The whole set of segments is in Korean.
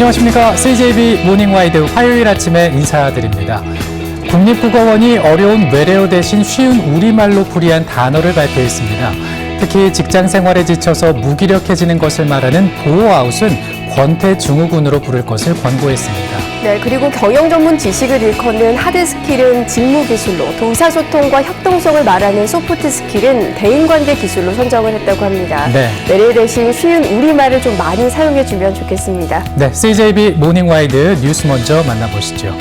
안녕하십니까. CJB 모닝와이드 화요일 아침에 인사드립니다. 국립국어원이 어려운 외래어 대신 쉬운 우리말로 풀이한 단어를 발표했습니다. 특히 직장 생활에 지쳐서 무기력해지는 것을 말하는 보호아웃은 권태증후군으로 부를 것을 권고했습니다. 네, 그리고 경영 전문 지식을 일컫는 하드 스킬은 직무 기술로, 동사소통과 협동성을 말하는 소프트 스킬은 대인관계 기술로 선정을 했다고 합니다. 외래 대신 쉬운 우리말을 좀 많이 사용해주면 좋겠습니다. 네, CJB 모닝와이드 뉴스 먼저 만나보시죠.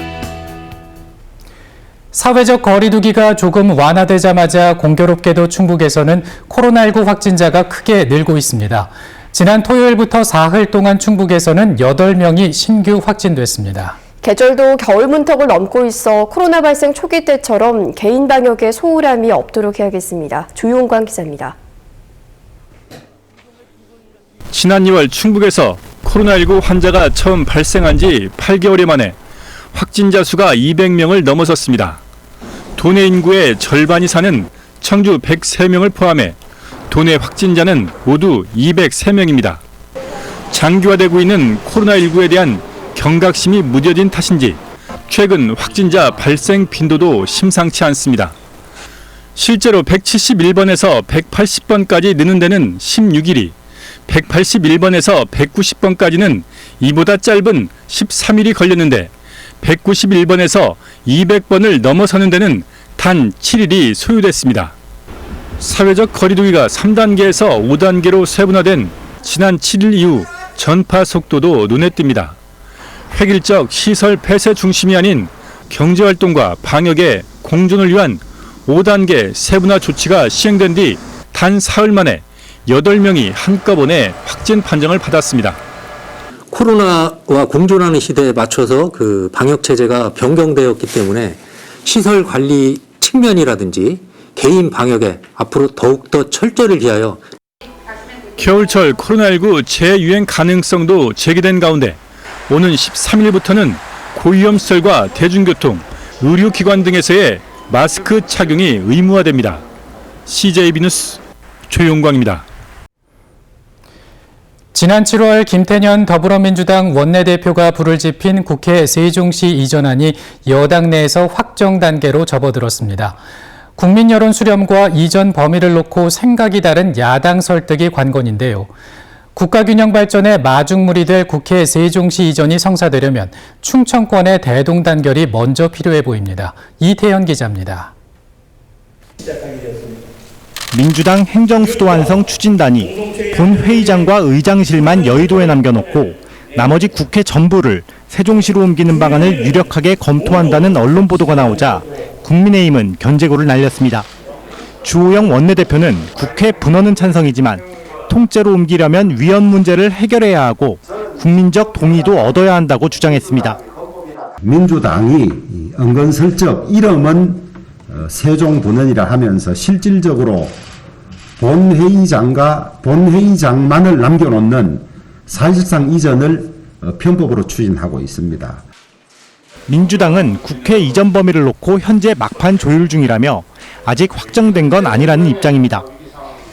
사회적 거리두기가 조금 완화되자마자 공교롭게도 충북에서는 코로나19 확진자가 크게 늘고 있습니다. 지난 토요일부터 사흘 동안 충북에서는 8명이 신규 확진됐습니다. 계절도 겨울 문턱을 넘고 있어 코로나 발생 초기 때처럼 개인 방역에 소홀함이 없도록 해야겠습니다. 조용광 기자입니다. 지난 2월 충북에서 코로나19 환자가 처음 발생한 지 8개월 만에 확진자 수가 200명을 넘어섰습니다. 도내 인구의 절반이 사는 청주 103명을 포함해 도내 확진자는 모두 203명입니다. 장기화되고 있는 코로나19에 대한 경각심이 무뎌진 탓인지 최근 확진자 발생 빈도도 심상치 않습니다. 실제로 171번에서 180번까지 느는 데는 16일이, 181번에서 190번까지는 이보다 짧은 13일이 걸렸는데 191번에서 200번을 넘어서는 데는 단 7일이 소요됐습니다. 사회적 거리두기가 3단계에서 5단계로 세분화된 지난 7일 이후 전파 속도도 눈에 띕니다. 획일적 시설 폐쇄 중심이 아닌 경제활동과 방역의 공존을 위한 5단계 세분화 조치가 시행된 뒤 단 사흘 만에 8명이 한꺼번에 확진 판정을 받았습니다. 코로나와 공존하는 시대에 맞춰서 그 방역 체제가 변경되었기 때문에 시설 관리 측면이라든지 개인 방역에 앞으로 더욱더 철저를 기하여 겨울철 코로나19 재유행 가능성도 제기된 가운데 오는 13일부터는 고위험시설과 대중교통, 의료기관 등에서의 마스크 착용이 의무화됩니다. CJB 뉴스 조용광입니다. 지난 7월 김태년 더불어민주당 원내대표가 불을 지핀 국회 세종시 이전안이 여당 내에서 확정 단계로 접어들었습니다. 국민 여론 수렴과 이전 범위를 놓고 생각이 다른 야당 설득이 관건인데요. 국가균형 발전의 마중물이 될 국회 세종시 이전이 성사되려면 충청권의 대동단결이 먼저 필요해 보입니다. 이태현 기자입니다. 민주당 행정수도 완성 추진단이 본회의장과 의장실만 여의도에 남겨놓고 나머지 국회 전부를 세종시로 옮기는 방안을 유력하게 검토한다는 언론 보도가 나오자 국민의힘은 견제구를 날렸습니다. 주호영 원내대표는 국회 분원은 찬성이지만 통째로 옮기려면 위헌 문제를 해결해야 하고 국민적 동의도 얻어야 한다고 주장했습니다. 민주당이 은근슬쩍 이름은 세종분원이라 하면서 실질적으로 본회의장만을 남겨놓는 사실상 이전을 편법으로 추진하고 있습니다. 민주당은 국회 이전 범위를 놓고 현재 막판 조율 중이라며 아직 확정된 건 아니라는 입장입니다.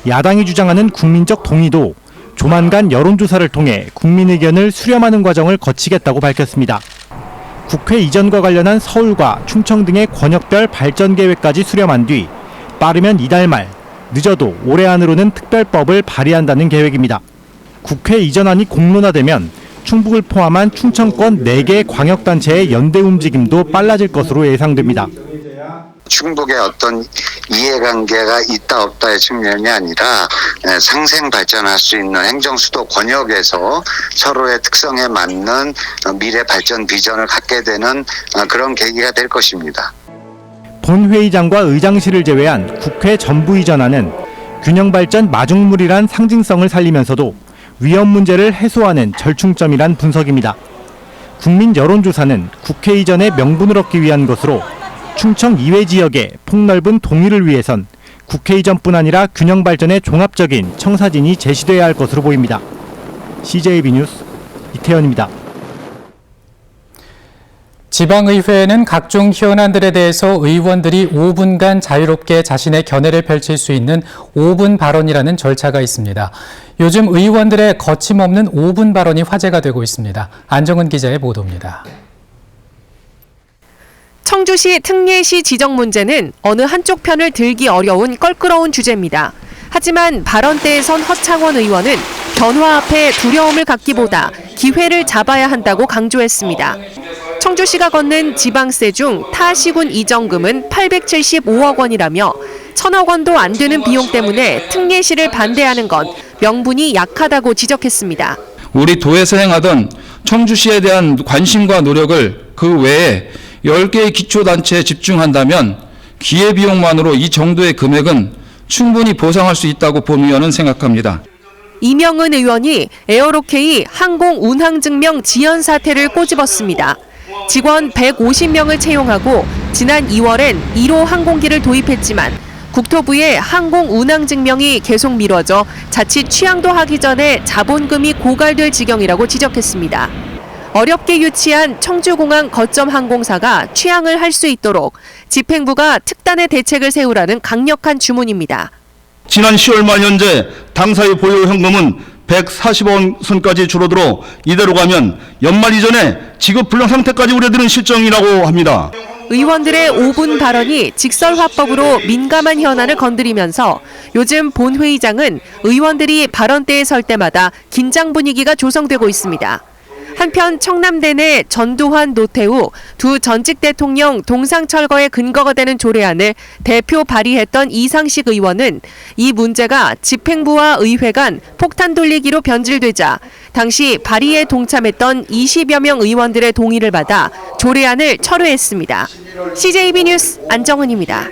야당이 주장하는 국민적 동의도 조만간 여론조사를 통해 국민 의견을 수렴하는 과정을 거치겠다고 밝혔습니다. 국회 이전과 관련한 서울과 충청 등의 권역별 발전 계획까지 수렴한 뒤 빠르면 이달 말, 늦어도 올해 안으로는 특별법을 발의한다는 계획입니다. 국회 이전안이 공론화되면 충북을 포함한 충청권 4개 광역단체의 연대 움직임도 빨라질 것으로 예상됩니다. 충북의 어떤 이해관계가 있다 없다의 측면이 아니라 상생 발전할 수 있는 행정수도 권역에서 서로의 특성에 맞는 미래 발전 비전을 갖게 되는 그런 계기가 될 것입니다. 본회의장과 의장실을 제외한 국회 전부 이전안은 균형발전 마중물이란 상징성을 살리면서도 위헌 문제를 해소하는 절충점이란 분석입니다. 국민 여론조사는 국회 이전의 명분을 얻기 위한 것으로 충청 이외 지역의 폭넓은 동의를 위해선 국회 이전뿐 아니라 균형 발전의 종합적인 청사진이 제시돼야 할 것으로 보입니다. CJB 뉴스 이태현입니다. 지방의회는 각종 현안들에 대해서 의원들이 5분간 자유롭게 자신의 견해를 펼칠 수 있는 5분 발언이라는 절차가 있습니다. 요즘 의원들의 거침없는 5분 발언이 화제가 되고 있습니다. 안정은 기자의 보도입니다. 청주시 특례시 지정 문제는 어느 한쪽 편을 들기 어려운 껄끄러운 주제입니다. 하지만 발언대에 선 허창원 의원은 변화 앞에 두려움을 갖기보다 기회를 잡아야 한다고 강조했습니다. 청주시가 걷는 지방세 중 타 시군 이전금은 875억 원이라며 1,000억 원도 안 되는 비용 때문에 특례시를 반대하는 건 명분이 약하다고 지적했습니다. 우리 도에서 행하던 청주시에 대한 관심과 노력을 그 외에 10개의 기초단체에 집중한다면 기회비용만으로 이 정도의 금액은 충분히 보상할 수 있다고 본 의원은 생각합니다. 이명은 의원이 에어로케이 항공 운항증명 지연 사태를 꼬집었습니다. 직원 150명을 채용하고 지난 2월엔 1호 항공기를 도입했지만 국토부의 항공 운항증명이 계속 미뤄져 자칫 취항도 하기 전에 자본금이 고갈될 지경이라고 지적했습니다. 어렵게 유치한 청주공항 거점 항공사가 취항을 할 수 있도록 집행부가 특단의 대책을 세우라는 강력한 주문입니다. 지난 10월 말 현재 당사의 보유 현금은 140억 선까지 줄어들어 이대로 가면 연말 이전에 지급 불능 상태까지 우려되는 실정이라고 합니다. 의원들의 5분 발언이 직설화법으로 민감한 현안을 건드리면서 요즘 본회의장은 의원들이 발언대에 설 때마다 긴장 분위기가 조성되고 있습니다. 한편 청남대 내 전두환, 노태우 두 전직 대통령 동상 철거의 근거가 되는 조례안을 대표 발의했던 이상식 의원은 이 문제가 집행부와 의회 간 폭탄 돌리기로 변질되자 당시 발의에 동참했던 20여 명 의원들의 동의를 받아 조례안을 철회했습니다. CJB 뉴스 안정은입니다.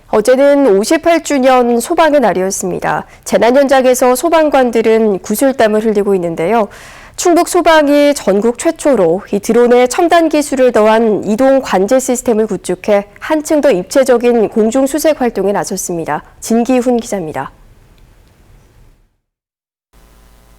어제는 58주년 소방의 날이었습니다. 재난 현장에서 소방관들은 구슬땀을 흘리고 있는데요. 충북 소방이 전국 최초로 이 드론에 첨단 기술을 더한 이동 관제 시스템을 구축해 한층 더 입체적인 공중 수색 활동에 나섰습니다. 진기훈 기자입니다.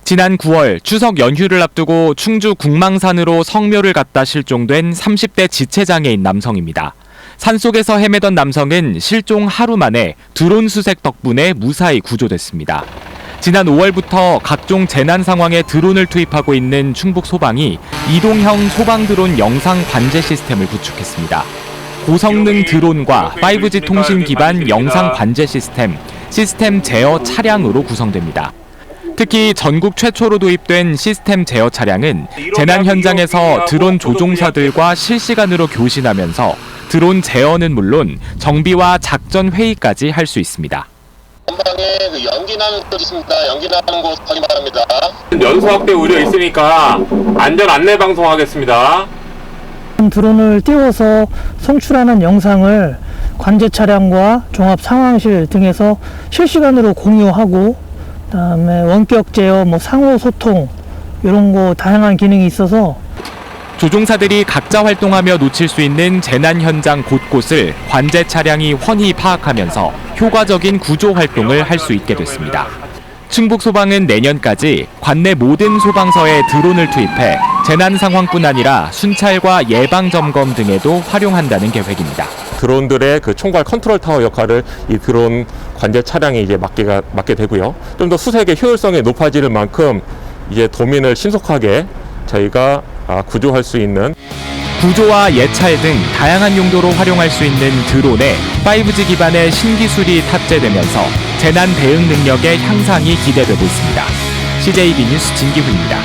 지난 9월 추석 연휴를 앞두고 충주 궁망산으로 성묘를 갔다 실종된 30대 지체장애인 남성입니다. 산속에서 헤매던 남성은 실종 하루 만에 드론 수색 덕분에 무사히 구조됐습니다. 지난 5월부터 각종 재난 상황에 드론을 투입하고 있는 충북 소방이 이동형 소방 드론 영상 관제 시스템을 구축했습니다. 고성능 드론과 5G 통신 기반 영상 관제 시스템 제어 차량으로 구성됩니다. 특히 전국 최초로 도입된 시스템 제어 차량은 재난 현장에서 드론 조종사들과 실시간으로 교신하면서 드론 제어는 물론 정비와 작전 회의까지 할 수 있습니다. 전방에 연기 나는 곳 있습니다. 연기 나는 곳 확인 바랍니다. 연소 확대 우려 있으니까 안전 안내 방송하겠습니다. 드론을 띄워서 송출하는 영상을 관제 차량과 종합 상황실 등에서 실시간으로 공유하고 그다음에 원격 제어, 상호 소통 이런 거 다양한 기능이 있어서 조종사들이 각자 활동하며 놓칠 수 있는 재난 현장 곳곳을 관제 차량이 훤히 파악하면서 효과적인 구조 활동을 할 수 있게 됐습니다. 충북 소방은 내년까지 관내 모든 소방서에 드론을 투입해 재난 상황뿐 아니라 순찰과 예방 점검 등에도 활용한다는 계획입니다. 드론들의 그 총괄 컨트롤 타워 역할을 이 드론 관제 차량이 이제 맡게 되고요. 좀 더 수색의 효율성이 높아지는 만큼 이제 도민을 신속하게 저희가 구조할 수 있는 구조와 예찰 등 다양한 용도로 활용할 수 있는 드론에 5G 기반의 신기술이 탑재되면서 재난 대응 능력의 향상이 기대되고 있습니다. CJB 뉴스 진기훈입니다.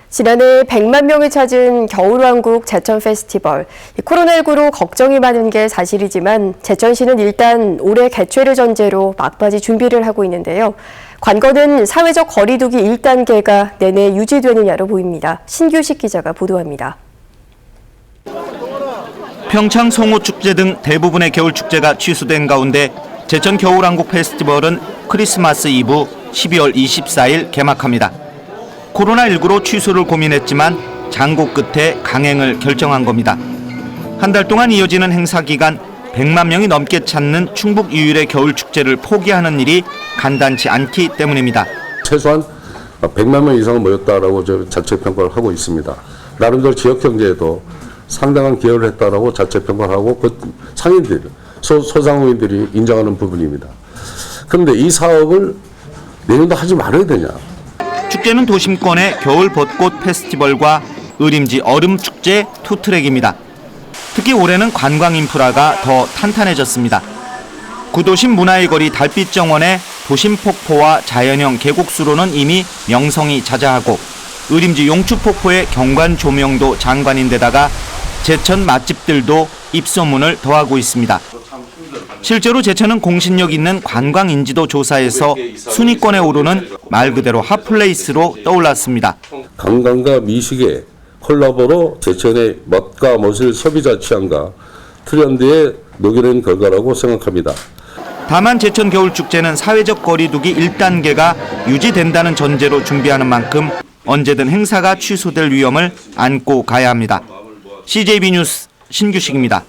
지난해 100만 명을 찾은 겨울왕국 제천 페스티벌. 코로나19로 걱정이 많은 게 사실이지만 제천시는 일단 올해 개최를 전제로 막바지 준비를 하고 있는데요. 관건은 사회적 거리두기 1단계가 내내 유지되느냐로 보입니다. 신규식 기자가 보도합니다. 평창 송호축제 등 대부분의 겨울축제가 취소된 가운데 제천 겨울왕국 페스티벌은 크리스마스 이브 12월 24일 개막합니다. 코로나19로 취소를 고민했지만 장고 끝에 강행을 결정한 겁니다. 한 달 동안 이어지는 행사 기간 100만 명이 넘게 찾는 충북 유일의 겨울축제를 포기하는 일이 간단치 않기 때문입니다. 최소한 100만 명 이상 모였다라고 자체 평가를 하고 있습니다. 나름대로 지역 경제에도 상당한 기여를 했다라고 자체 평가를 하고 그 상인들, 소상공인들이 인정하는 부분입니다. 그런데 이 사업을 내년도 하지 말아야 되냐? 축제는 도심권의 겨울 벚꽃 페스티벌과 의림지 얼음 축제 투 트랙입니다. 특히 올해는 관광 인프라가 더 탄탄해졌습니다. 구도심 문화의 거리 달빛 정원의 도심 폭포와 자연형 계곡수로는 이미 명성이 자자하고 의림지 용추 폭포의 경관 조명도 장관인데다가 제천 맛집들도 입소문을 더하고 있습니다. 실제로 제천은 공신력 있는 관광 인지도 조사에서 순위권에 오르는 말 그대로 핫플레이스로 떠올랐습니다. 관광과 미식의 콜라보로 제천의 멋과 멋을 소비자 취향과 트렌드에 녹여낸 결과라고 생각합니다. 다만 제천 겨울축제는 사회적 거리두기 1단계가 유지된다는 전제로 준비하는 만큼 언제든 행사가 취소될 위험을 안고 가야 합니다. CJB 뉴스 신규식입니다.